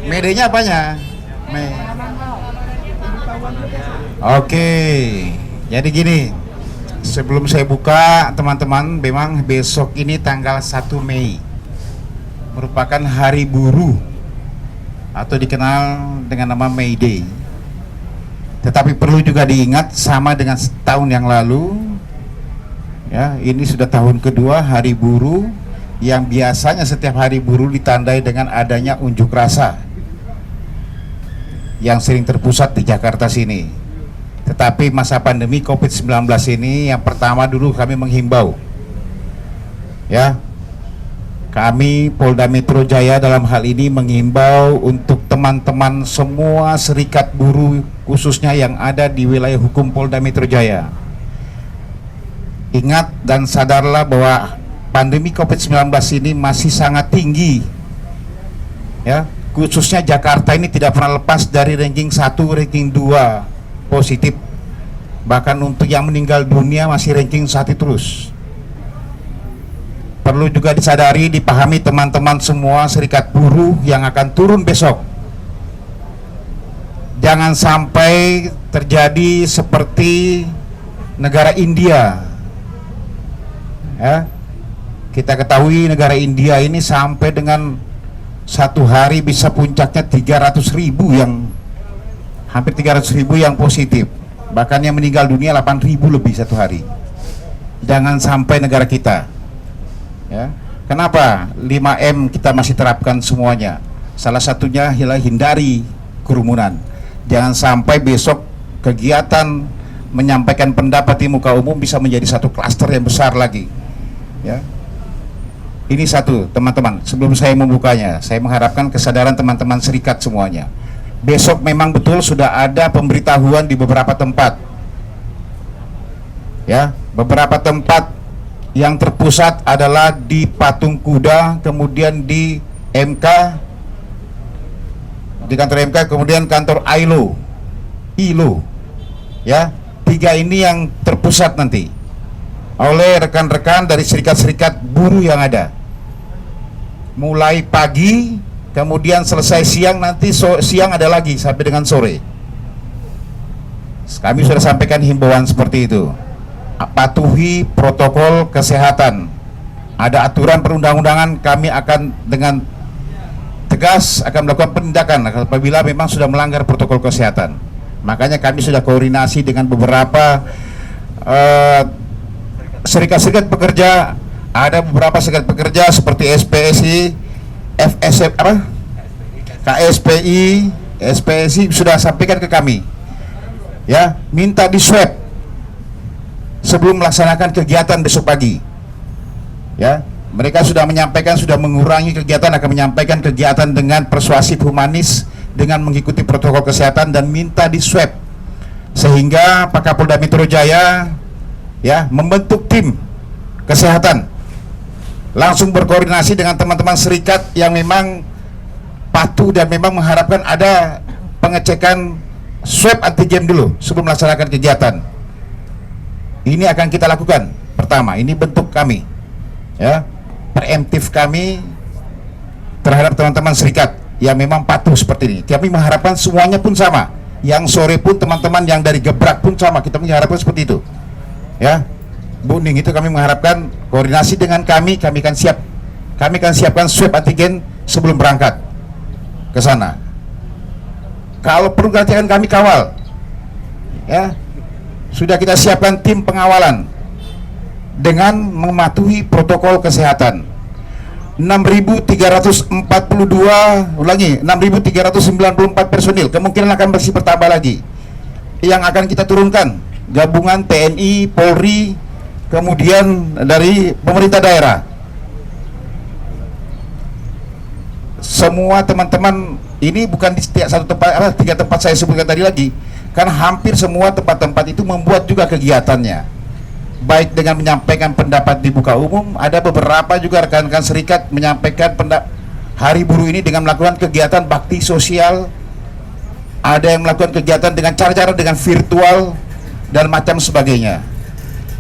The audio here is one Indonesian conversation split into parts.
Medenya apanya? Oke, jadi gini, sebelum saya buka teman-teman, memang besok ini tanggal 1 Mei merupakan hari buruh atau dikenal dengan nama May Day. Tetapi perlu juga diingat, sama dengan setahun yang lalu, ya, ini sudah tahun kedua hari buruh, yang biasanya setiap hari buruh ditandai dengan adanya unjuk rasa yang sering terpusat di Jakarta sini. Tetapi masa pandemi COVID-19 ini, yang pertama dulu kami menghimbau, ya, kami Polda Metro Jaya dalam hal ini menghimbau untuk teman-teman semua serikat buruh khususnya yang ada di wilayah hukum Polda Metro Jaya. Ingat dan sadarlah bahwa pandemi COVID-19 ini masih sangat tinggi, ya, khususnya Jakarta ini tidak pernah lepas dari ranking 1, ranking 2 positif. Bahkan untuk yang meninggal dunia masih ranking 1 terus. Perlu juga disadari, dipahami teman-teman semua serikat buruh yang akan turun besok. Jangan sampai terjadi seperti negara India, ya. Kita ketahui negara India ini sampai dengan satu hari bisa puncaknya 300.000 yang hampir 300.000 yang positif, bahkan yang meninggal dunia 8.000 lebih satu hari. Jangan sampai negara kita, ya. Kenapa 5M kita masih terapkan semuanya? Salah satunya ialah hindari kerumunan. Jangan sampai besok kegiatan menyampaikan pendapat di muka umum bisa menjadi satu klaster yang besar lagi, ya. Ini satu, teman-teman. Sebelum saya membukanya, saya mengharapkan kesadaran teman-teman serikat semuanya. Besok memang betul sudah ada pemberitahuan di beberapa tempat, ya. Beberapa tempat yang terpusat adalah di Patung Kuda, kemudian di MK, di kantor MK, kemudian kantor ILO, ya. 3 ini yang terpusat nanti oleh rekan-rekan dari serikat-serikat buruh yang ada. Mulai pagi, kemudian selesai siang, nanti siang ada lagi sampai dengan sore. Kami sudah sampaikan himbauan seperti itu. Patuhi protokol kesehatan. Ada aturan perundang-undangan, kami akan dengan tegas akan melakukan penindakan apabila memang sudah melanggar protokol kesehatan. Makanya kami sudah koordinasi dengan beberapa serikat-serikat pekerja. Ada beberapa serikat pekerja seperti SPSI, FSF, KSPI, SPSI sudah sampaikan ke kami, ya, minta di swab sebelum melaksanakan kegiatan besok pagi, ya. Mereka sudah menyampaikan, sudah mengurangi kegiatan, akan menyampaikan kegiatan dengan persuasif humanis, dengan mengikuti protokol kesehatan dan minta di swab, sehingga Pak Kapolda Metro Jaya, ya, membentuk tim kesehatan, langsung berkoordinasi dengan teman-teman serikat yang memang patuh dan memang mengharapkan ada pengecekan swab antigen dulu sebelum melaksanakan kegiatan. Ini akan kita lakukan. Pertama, ini bentuk kami, ya, preemptif kami terhadap teman-teman serikat yang memang patuh seperti ini. Kami mengharapkan semuanya pun sama. Yang sore pun teman-teman yang dari Gebrak pun sama. Kita mengharapkan seperti itu, ya. Bu Ning, itu kami mengharapkan koordinasi dengan kami akan siap. Kami akan siapkan swab antigen sebelum berangkat ke sana. Kalau perlu nanti akan kami kawal, ya. Sudah kita siapkan tim pengawalan dengan mematuhi protokol kesehatan. 6.342, ulangi, 6.394 personil, kemungkinan akan masih bertambah lagi yang akan kita turunkan, gabungan TNI, Polri, kemudian dari pemerintah daerah. Semua teman-teman ini bukan di setiap satu tempat, 3 tempat saya sebutkan tadi lagi, kan hampir semua tempat-tempat itu membuat juga kegiatannya, baik dengan menyampaikan pendapat di muka umum. Ada beberapa juga rekan-rekan serikat menyampaikan hari buruh ini dengan melakukan kegiatan bakti sosial. Ada yang melakukan kegiatan dengan cara-cara dengan virtual dan macam sebagainya.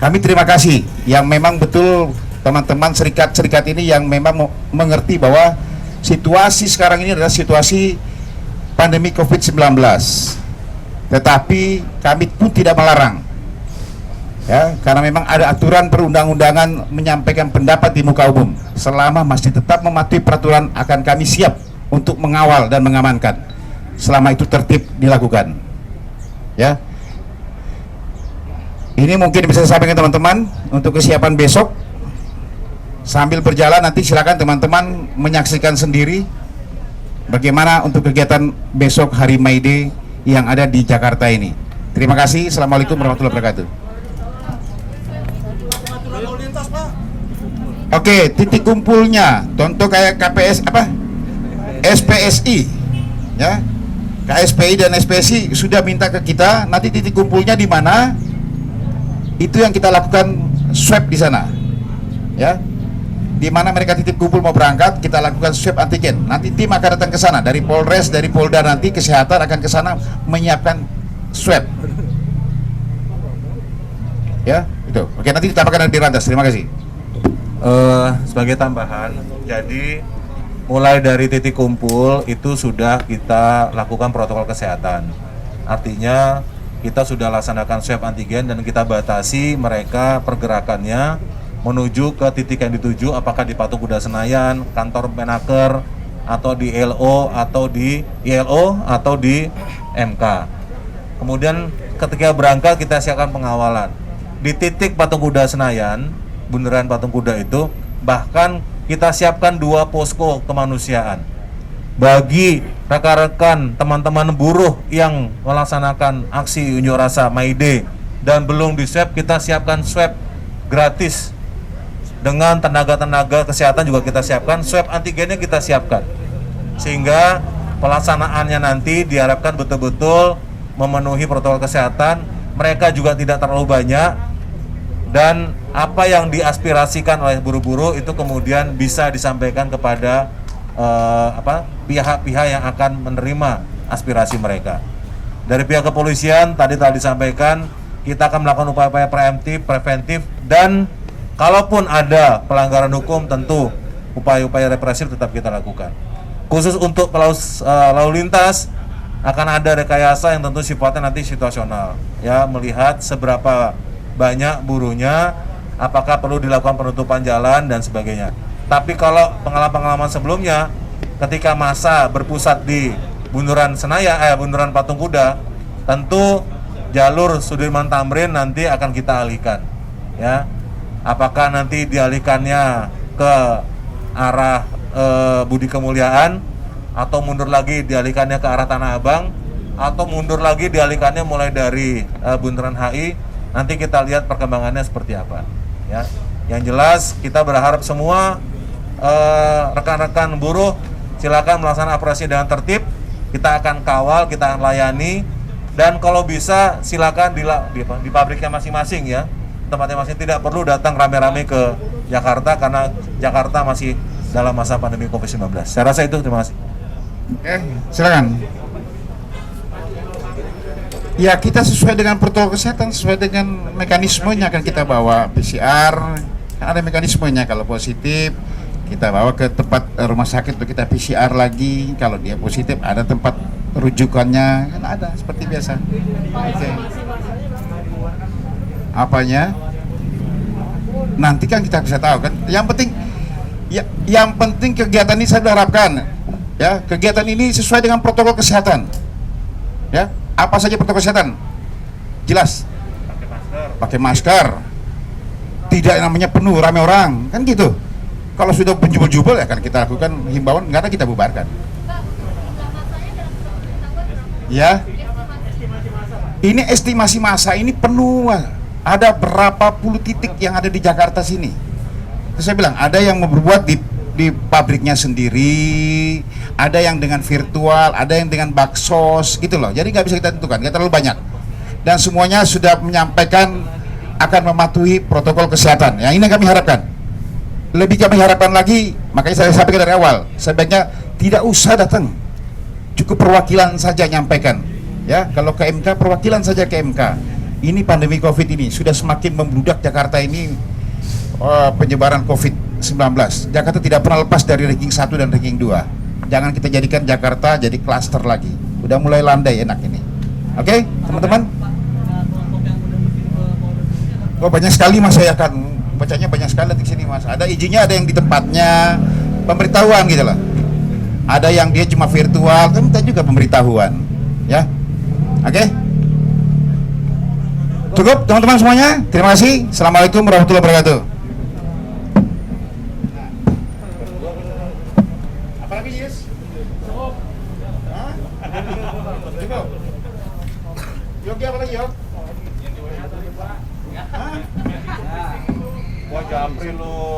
Kami terima kasih yang memang betul teman-teman serikat-serikat ini yang memang mengerti bahwa situasi sekarang ini adalah situasi pandemi COVID-19. Tetapi kami pun tidak melarang, ya, karena memang ada aturan perundang-undangan menyampaikan pendapat di muka umum. Selama masih tetap mematuhi peraturan, akan kami siap untuk mengawal dan mengamankan selama itu tertib dilakukan. Ya, ini mungkin bisa saya sampaikan teman-teman untuk kesiapan besok. Sambil berjalan nanti silakan teman-teman menyaksikan sendiri bagaimana untuk kegiatan besok hari May Day yang ada di Jakarta ini. Terima kasih. Assalamualaikum warahmatullahi wabarakatuh. Oke, titik kumpulnya contoh kayak KPS apa? SPSI, ya. KSPI dan SPSI sudah minta ke kita, nanti titik kumpulnya di mana? Itu yang kita lakukan swab di sana. Ya. Di mana mereka titip kumpul mau berangkat, kita lakukan swab antigen. Nanti tim akan datang ke sana dari Polres, dari Polda, nanti kesehatan akan ke sana menyiapkan swab. Ya, itu. Oke, nanti ditambahkan di Rantas. Terima kasih. Sebagai tambahan, jadi mulai dari titik kumpul itu sudah kita lakukan protokol kesehatan. Artinya kita sudah laksanakan swab antigen dan kita batasi mereka pergerakannya menuju ke titik yang dituju, apakah di Patung Kuda Senayan, kantor Menaker, atau di LO, atau di ILO, atau di MK. Kemudian ketika berangkat kita siapkan pengawalan. Di titik Patung Kuda Senayan, bundaran Patung Kuda itu, bahkan kita siapkan 2 posko kemanusiaan. Bagi rekan-rekan teman-teman buruh yang melaksanakan aksi unjuk rasa May Day dan belum di swab, kita siapkan swab gratis. Dengan tenaga-tenaga kesehatan juga kita siapkan, swab antigennya kita siapkan. Sehingga pelaksanaannya nanti diharapkan betul-betul memenuhi protokol kesehatan. Mereka juga tidak terlalu banyak, dan apa yang diaspirasikan oleh buruh-buruh itu kemudian bisa disampaikan kepada pihak-pihak yang akan menerima aspirasi mereka. Dari pihak kepolisian tadi telah disampaikan, kita akan melakukan upaya-upaya preventif, dan kalaupun ada pelanggaran hukum, tentu upaya-upaya represif tetap kita lakukan. Khusus untuk lalu lintas, akan ada rekayasa yang tentu sifatnya nanti situasional, ya, melihat seberapa banyak buruhnya, apakah perlu dilakukan penutupan jalan dan sebagainya. Tapi kalau pengalaman-pengalaman sebelumnya, ketika massa berpusat di bundaran Senayan, bundaran Patung Kuda, tentu jalur Sudirman Tamrin nanti akan kita alihkan, ya. Apakah nanti dialihkannya ke arah Budi Kemuliaan, atau mundur lagi dialihkannya ke arah Tanah Abang, atau mundur lagi dialihkannya mulai dari bundaran HI, nanti kita lihat perkembangannya seperti apa, ya. Yang jelas kita berharap semua rekan-rekan buruh silakan melaksanakan operasi dengan tertib. Kita akan kawal, kita akan layani, dan kalau bisa silakan di pabriknya masing-masing, ya, tempatnya masing, tidak perlu datang rame-rame ke Jakarta karena Jakarta masih dalam masa pandemi COVID-19. Saya rasa itu, terima kasih. Silakan. Ya, kita sesuai dengan protokol kesehatan, sesuai dengan mekanismenya akan kita bawa PCR, kan ada mekanismenya. Kalau positif kita bawa ke tempat rumah sakit untuk kita PCR lagi. Kalau dia positif ada tempat rujukannya, kan ada seperti biasa. Okay. Apanya? Nanti kan kita bisa tahu kan. Yang penting kegiatan ini saya harapkan, ya, kegiatan ini sesuai dengan protokol kesehatan. Ya, apa saja protokol kesehatan? Jelas. Pakai masker. Tidak namanya penuh rame orang, kan gitu. Kalau sudah penjubel-jubel ya kan kita lakukan himbauan, nggak ada kita bubarkan. Ya. Ini estimasi massa ini penuh. Ada berapa puluh titik yang ada di Jakarta sini. Terus saya bilang ada yang berbuat di pabriknya sendiri, ada yang dengan virtual, ada yang dengan baksos gitu loh. Jadi nggak bisa kita tentukan, nggak terlalu banyak. Dan semuanya sudah menyampaikan akan mematuhi protokol kesehatan. Yang ini kami harapkan. Lebih kami harapkan lagi, makanya saya sampaikan dari awal, sebaiknya tidak usah datang, cukup perwakilan saja nyampaikan. Ya, kalau ke MK perwakilan saja ke MK. Ini pandemi COVID ini sudah semakin membludak Jakarta ini, penyebaran COVID COVID-19. Jakarta tidak pernah lepas dari ranking 1 dan ranking 2. Jangan kita jadikan Jakarta jadi klaster lagi. Udah mulai landai enak ini. Oke, teman-teman? Oh, banyak sekali Mas, saya akan bacanya banyak sekali di sini Mas. Ada izinnya, ada yang di tempatnya, pemberitahuan gitu loh. Ada yang dia cuma virtual, kan kita juga pemberitahuan. Ya. Oke? Cukup teman-teman semuanya. Terima kasih. Assalamualaikum warahmatullahi wabarakatuh. Apa lagi, Yes? Cukup. Hah? Cukup. Yogi apa lagi, Yok? Hah? Wah, Japri lu.